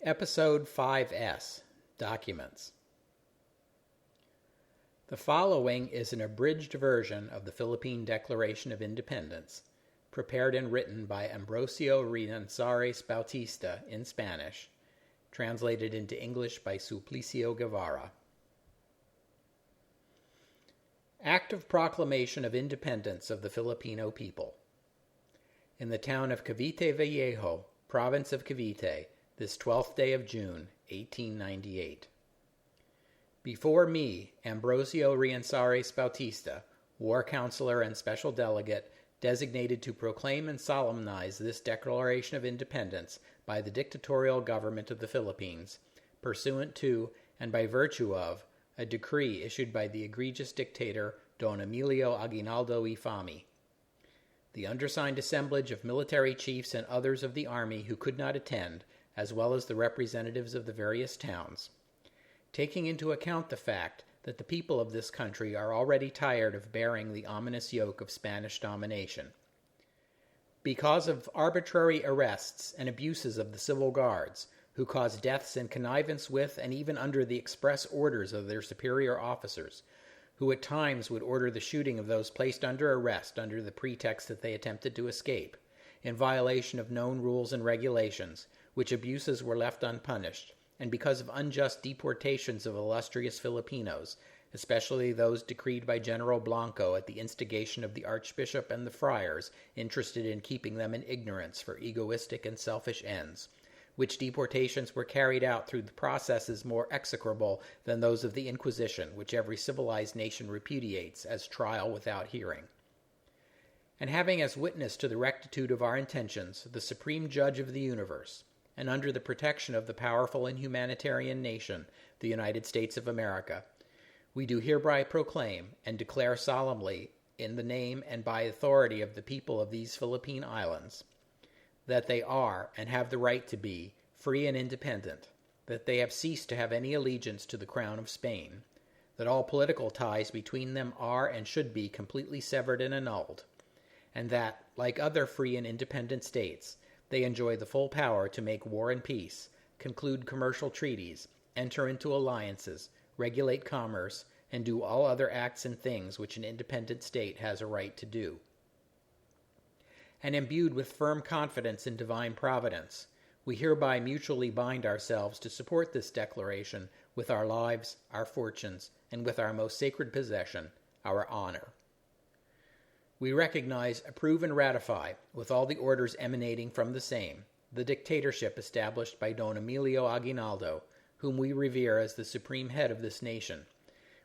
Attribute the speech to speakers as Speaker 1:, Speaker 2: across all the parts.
Speaker 1: Episode 5S, Documents. The following is an abridged version of the Philippine Declaration of Independence, prepared and written by Ambrosio Rianzares Bautista in Spanish, translated into English by Suplicio Guevara. Act of Proclamation of Independence of the Filipino People. In the town of Cavite Viejo, province of Cavite, this 12th day of June, 1898. Before me, Ambrosio Rianzares Bautista, war counselor and special delegate, designated to proclaim and solemnize this Declaration of Independence by the dictatorial government of the Philippines, pursuant to, and by virtue of, a decree issued by the egregious dictator Don Emilio Aguinaldo y Fami. The undersigned assemblage of military chiefs and others of the army who could not attend, as well as the representatives of the various towns, taking into account the fact that the people of this country are already tired of bearing the ominous yoke of Spanish domination. Because of arbitrary arrests and abuses of the civil guards, who cause deaths in connivance with and even under the express orders of their superior officers, who at times would order the shooting of those placed under arrest under the pretext that they attempted to escape, in violation of known rules and regulations, which abuses were left unpunished, and because of unjust deportations of illustrious Filipinos, especially those decreed by General Blanco at the instigation of the Archbishop and the friars interested in keeping them in ignorance for egoistic and selfish ends, which deportations were carried out through the processes more execrable than those of the Inquisition, which every civilized nation repudiates as trial without hearing. And having as witness to the rectitude of our intentions the Supreme Judge of the universe, and under the protection of the powerful and humanitarian nation, the United States of America, we do hereby proclaim and declare solemnly, in the name and by authority of the people of these Philippine Islands, that they are, and have the right to be, free and independent, that they have ceased to have any allegiance to the Crown of Spain, that all political ties between them are and should be completely severed and annulled, and that, like other free and independent states, they enjoy the full power to make war and peace, conclude commercial treaties, enter into alliances, regulate commerce, and do all other acts and things which an independent state has a right to do. And imbued with firm confidence in Divine Providence, we hereby mutually bind ourselves to support this declaration with our lives, our fortunes, and with our most sacred possession, our honor. We recognize, approve, and ratify, with all the orders emanating from the same, the dictatorship established by Don Emilio Aguinaldo, whom we revere as the supreme head of this nation,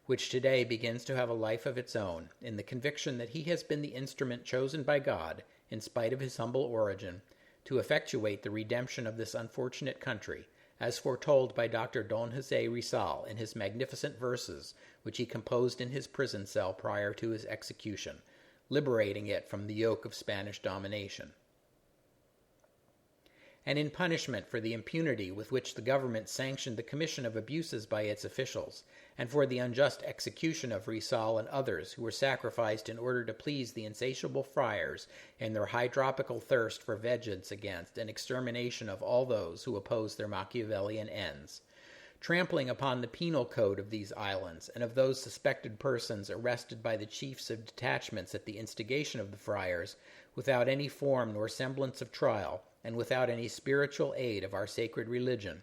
Speaker 1: which today begins to have a life of its own, in the conviction that he has been the instrument chosen by God, in spite of his humble origin, to effectuate the redemption of this unfortunate country, as foretold by Dr. Don Jose Rizal in his magnificent verses, which he composed in his prison cell prior to his execution, liberating it from the yoke of Spanish domination. And in punishment for the impunity with which the government sanctioned the commission of abuses by its officials, and for the unjust execution of Rizal and others who were sacrificed in order to please the insatiable friars in their hydropical thirst for vengeance against and extermination of all those who opposed their Machiavellian ends, trampling upon the penal code of these islands and of those suspected persons arrested by the chiefs of detachments at the instigation of the friars, without any form nor semblance of trial, and without any spiritual aid of our sacred religion.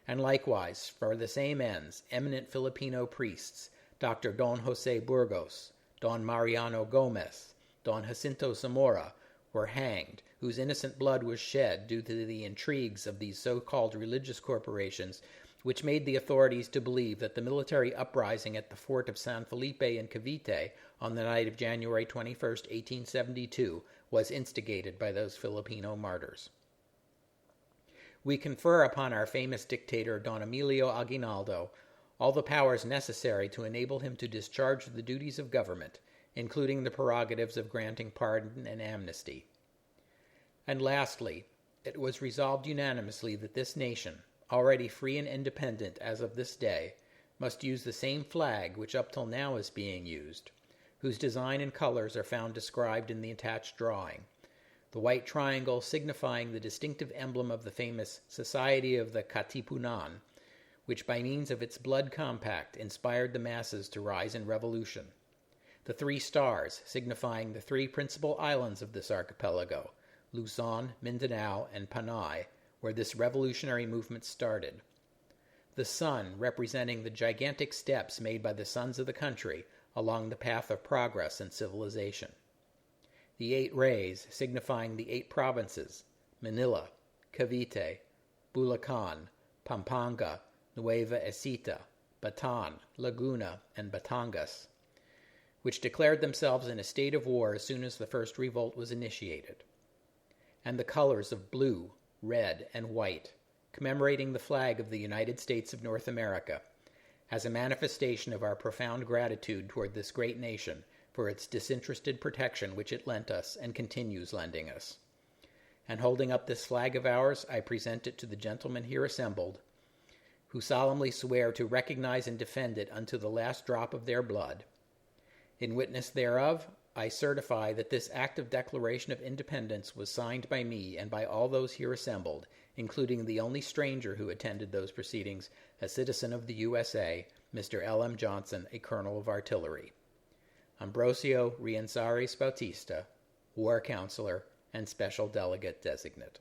Speaker 1: And likewise, for the same ends, eminent Filipino priests, Dr. Don Jose Burgos, Don Mariano Gomez, Don Jacinto Zamora, were hanged, whose innocent blood was shed due to the intrigues of these so-called religious corporations, which made the authorities to believe that the military uprising at the fort of San Felipe in Cavite on the night of January 21st, 1872, was instigated by those Filipino martyrs. We confer upon our famous dictator Don Emilio Aguinaldo all the powers necessary to enable him to discharge the duties of government, including the prerogatives of granting pardon and amnesty. And lastly, it was resolved unanimously that this nation, already free and independent as of this day, must use the same flag which up till now is being used, whose design and colors are found described in the attached drawing, the white triangle signifying the distinctive emblem of the famous Society of the Katipunan, which by means of its blood compact inspired the masses to rise in revolution. The three stars, signifying the three principal islands of this archipelago, Luzon, Mindanao, and Panay, where this revolutionary movement started. The sun, representing the gigantic steps made by the sons of the country along the path of progress and civilization. The 8 rays, signifying the 8 provinces, Manila, Cavite, Bulacan, Pampanga, Nueva Ecija, Bataan, Laguna, and Batangas, which declared themselves in a state of war as soon as the first revolt was initiated. And the colors of blue, red, and white, commemorating the flag of the United States of North America, as a manifestation of our profound gratitude toward this great nation for its disinterested protection which it lent us and continues lending us. And holding up this flag of ours, I present it to the gentlemen here assembled, who solemnly swear to recognize and defend it unto the last drop of their blood. In witness thereof, I certify that this act of declaration of independence was signed by me and by all those here assembled, including the only stranger who attended those proceedings, a citizen of the USA, Mr. L.M. Johnson, a colonel of artillery. Ambrosio Rienzares Bautista, War Counselor and Special Delegate Designate.